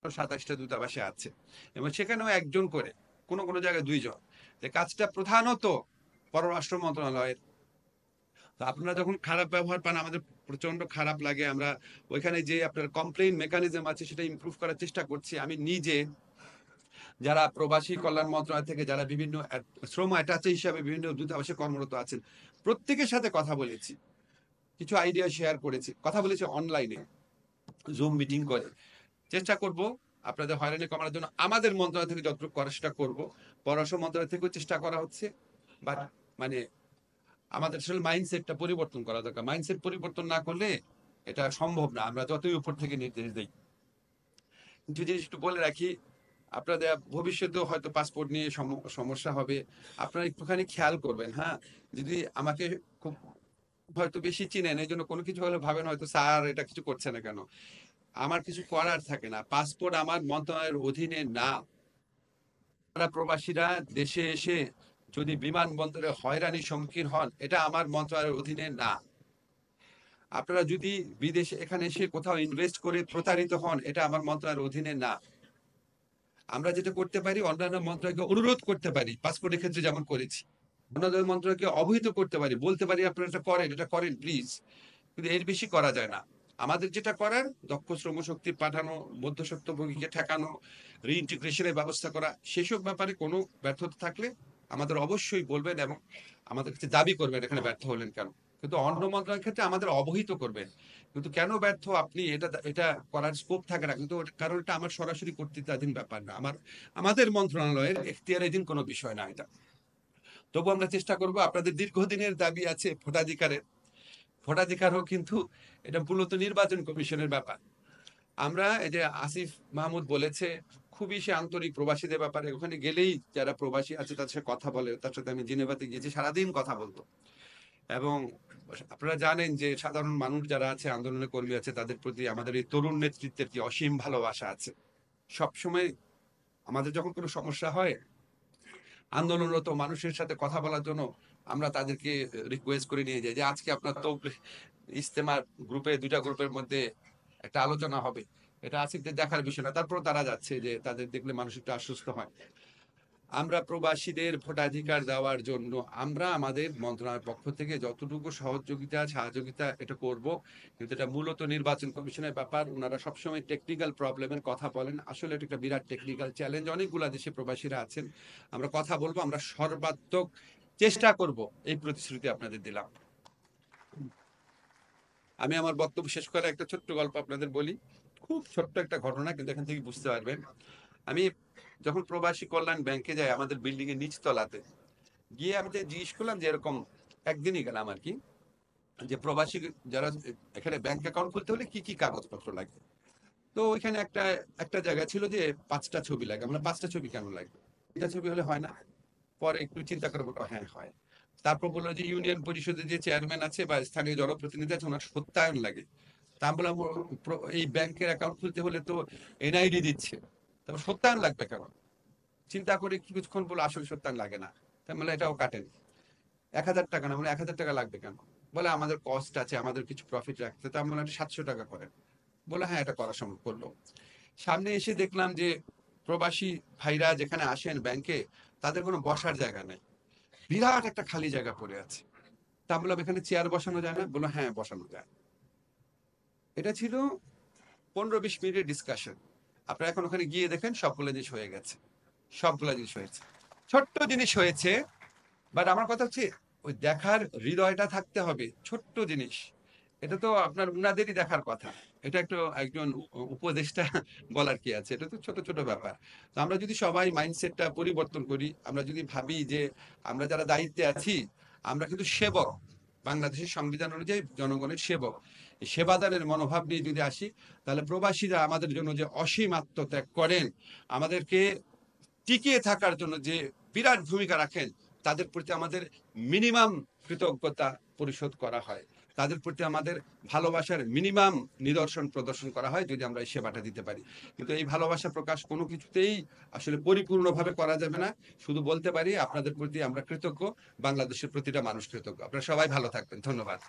27টা দূতাবাসে আছে এবং সেখানেও একজন করে কোনো কোনো জায়গায় দুইজন। যে কাজটা প্রধানত পররাষ্ট্র মন্ত্রণালয়ের। তো আপনারা যখন খারাপ ব্যবহার পান আমাদের প্রচন্ড খারাপ লাগে। আমরা ওইখানে যে আপনার কমপ্লেইন মেকানিজম আছে সেটা ইমপ্রুভ করার চেষ্টা করছি। আমি নিজে যারা প্রবাসী কল্যাণ মন্ত্রণালয় থেকে যারা বিভিন্ন শ্রম অ্যাটাচে হিসাবে বিভিন্ন দূতাবাসে কর্মরত আছেন প্রত্যেকের সাথে কথা বলেছি, কিছু আইডিয়া শেয়ার করেছি, কথা বলেছি অনলাইনে জুম মিটিং করে। চেষ্টা করব আপনাদের হয়রানি কমানোর জন্য আমাদের মন্ত্রণালয় থেকে যতটুকু করা সেটা করবো। পররাষ্ট্র মন্ত্রণালয় থেকেও চেষ্টা করা হচ্ছে। বাট মানে আমাদের আসলে মাইন্ডসেটটা পরিবর্তন করা দরকার। মাইন্ডসেট পরিবর্তন না করলে এটা সম্ভব না, আমরা যতই উপর থেকে নির্দেশ দিই। কিছু জিনিস একটু বলে রাখি, আপনাদের ভবিষ্যতেও হয়তো পাসপোর্ট নিয়ে সমস্যা হবে, আপনারা একটুখানি খেয়াল করবেন। হ্যাঁ, যদি আমাকে খুব হয়তো বেশি চিনেন এই জন্য কোনো কিছু হলে ভাবেন হয়তো স্যার এটা কিছু করছে না কেন। আমার কিছু করার থাকে না, পাসপোর্ট আমার মন্ত্রণালয়ের অধীনে না। আপনারা প্রবাসীরা দেশে এসে যদি বিমানবন্দরে হয়রানির সম্মুখীন হন এটা আমার মন্ত্রণালয়ের অধীনে না। আপনারা যদি বিদেশে এখানে এসে কোথাও ইনভেস্ট করে প্রতারিত হন এটা আমার মন্ত্রণালয়ের অধীনে না। আমরা যেটা করতে পারি অন্যান্য মন্ত্রণালয়কে অনুরোধ করতে পারি, পাসপোর্টের ক্ষেত্রে যেমন করেছি। অন্যান্য মন্ত্রণালয়কে অবহিত করতে পারি, বলতে পারি আপনারা এটা করেন প্লিজ। কিন্তু এর বেশি করা যায় না। আমাদের যেটা করার দক্ষ শ্রমশক্তি পাঠানো, মধ্যস্বত্বভোগীকে ঠেকানো, রিইন্টিগ্রেশনের ব্যবস্থা করা, সেসব ব্যাপারে কোনো ব্যর্থতা থাকলে আমাদের অবশ্যই বলবেন এবং আমাদের কাছে দাবি করবেন এখানে ব্যর্থ হলেন কেন। কিন্তু অন্য মন্ত্রণালয়ের ক্ষেত্রে আমাদের অবহিত করবেন। কিন্তু কেন ব্যর্থ আপনি এটা এটা করার স্কোপ থাকে না, কিন্তু কারণ এটা আমার সরাসরি কর্তৃত্বাধীন ব্যাপার না, আমাদের মন্ত্রণালয়ের এখতিয়ারাধীন কোনো বিষয় না এটা। তবু আমরা চেষ্টা করব। আপনাদের দীর্ঘদিনের দাবি আছে ভোটাধিকারের, ভোটাধিকারও কিন্তু এটা মূলত নির্বাচন কমিশনের ব্যাপার। আমরা এই যে আসিফ মাহমুদ বলেছে খুবই সে আন্তরিক প্রবাসীদের ব্যাপারে, ওখানে গেলেই যারা প্রবাসী আছে তাদের সাথে কথা বলে। তার সাথে আমি জেনেভাতে গিয়েছি, সারাদিন কথা বলতো। এবং আপনারা জানেন যে সাধারণ মানুষ যারা আছে, আন্দোলনের কর্মী আছে, তাদের প্রতি আমাদের এই তরুণ নেতৃত্বের কি অসীম ভালোবাসা আছে। সবসময় আমাদের যখন কোনো সমস্যা হয় আন্দোলনরত মানুষের সাথে কথা বলার জন্য আমরা তাদেরকে রিকোয়েস্ট করে নিয়ে যাই যে আজকে আপনার তো ইজতেমার গ্রুপে, দুইটা গ্রুপের মধ্যে একটা আলোচনা হবে। এটা আসিফদের দেখার বিষয় না, তারপর তারা যাচ্ছে যে তাদের দেখলে মানুষ একটু আশ্বস্ত হয়। আমরা প্রবাসীদের ভোটাধিকার দেওয়ার জন্য আমরা আমাদের মন্ত্রণালয়ের পক্ষ থেকে যতটুকু সহযোগিতা এটা করব। কিন্তু এটা মূলত নির্বাচন কমিশনের ব্যাপার। ওনারা সবসময় টেকনিক্যাল প্রবলেমের কথা বলেন, আসলে এটা একটা বিরাট টেকনিক্যাল চ্যালেঞ্জ। অনেকগুলো দেশে প্রবাসীরা আছেন, আমরা কথা বলবো, আমরা সর্বাত্মক চেষ্টা করব, এই প্রতিশ্রুতি আপনাদের দিলাম। আমি আমার বক্তব্য শেষ করে একটা ছোট্ট গল্প আপনাদের বলি, খুব ছোট্ট একটা ঘটনা, কিন্তু এখান থেকে বুঝতে পারবেন। আমি যখন প্রবাসী কল্যাণ ব্যাংকে যাই আমাদের বিল্ডিং এর নিচতলাতে গিয়ে আমি জিজ্ঞেস করলাম যে এরকম, একদিনই গেলাম আর কি, যে প্রবাসী যারা এখানে ব্যাংক অ্যাকাউন্ট খুলতে হলে কি কি কাগজপত্র লাগে। তো ওইখানে একটা একটা জায়গা ছিল যে 5টা ছবি লাগে। আমরা 5টা ছবি কেন লাগবে, এটা ছবি হলে হয় না? পরে একটু চিন্তা করে বললো হ্যাঁ হয়। তারপর বললো যে ইউনিয়ন পরিষদের যে চেয়ারম্যান আছে বা স্থানীয় জনপ্রতিনিধি আছে ওনার সত্যায়ন লাগে। তা আমি বললাম এই ব্যাংকের অ্যাকাউন্ট খুলতে হলে তো এনআইডি দিচ্ছে, তারপর সত্যায়ন লাগবে কেন? চিন্তা করে কিছুক্ষণ বলে আসলে সত্যায়ন লাগে না। তাই বলে এটাও কাটেন। 1,000 টাকা না, মানে 1,000 টাকা লাগবে কেন? বলে আমাদের কস্ট আছে, আমাদের কিছু প্রফিট রাখতে। তো আমি বললাম 700 টাকা করেন। বলে হ্যাঁ এটা করা সম্ভব। করলো। সামনে এসে দেখলাম যে প্রবাসী ভাইরা যেখানে আসেন ব্যাংকে তাদের কোনো বসার জায়গা নেই, বিরাট একটা খালি জায়গা পড়ে আছে। তা বললাম এখানে চেয়ার বসানো যায় না? বললো হ্যাঁ বসানো যায়। এটা ছিল 15-20 মিনিটের ডিসকাশন। আপনারা এখন ওখানে গিয়ে দেখেন সবগুলো জিনিস হয়ে গেছে, সবগুলো জিনিস হয়েছে, ছোট্ট জিনিস হয়েছে। বাট আমার কথা হচ্ছে ওই দেখার হৃদয়টা থাকতে হবে, ছোট্ট জিনিস। এটা তো আপনার উনাদেরই দেখার কথা। এটা একটু একজন উপদেষ্টা বলার কি আছে, এটা তো ছোট ছোট ব্যাপার। তো আমরা যদি সবাই মাইন্ডসেটটা পরিবর্তন করি, আমরা যদি ভাবি যে আমরা যারা দায়িত্বে আছি আমরা কিন্তু সেবক, বাংলাদেশের সংবিধান অনুযায়ী জনগণের সেবক, এই সেবাদানের মনোভাব নিয়ে যদি আসি, তাহলে প্রবাসীরা আমাদের জন্য যে অসীম আত্মত্যাগ করেন, আমাদেরকে টিকিয়ে থাকার জন্য যে বিরাট ভূমিকা রাখেন, তাদের প্রতি আমাদের মিনিমাম কৃতজ্ঞতা পরিশোধ করা হয়, তাদের প্রতি আমাদের ভালোবাসার মিনিমাম নিদর্শন প্রদর্শন করা হয় যদি আমরা এই সেবাটা দিতে পারি। কিন্তু এই ভালোবাসা প্রকাশ কোনো কিছুতেই আসলে পরিপূর্ণভাবে করা যাবে না। শুধু বলতে পারি আপনাদের প্রতি আমরা কৃতজ্ঞ, বাংলাদেশের প্রতিটা মানুষ কৃতজ্ঞ। আপনারা সবাই ভালো থাকবেন, ধন্যবাদ।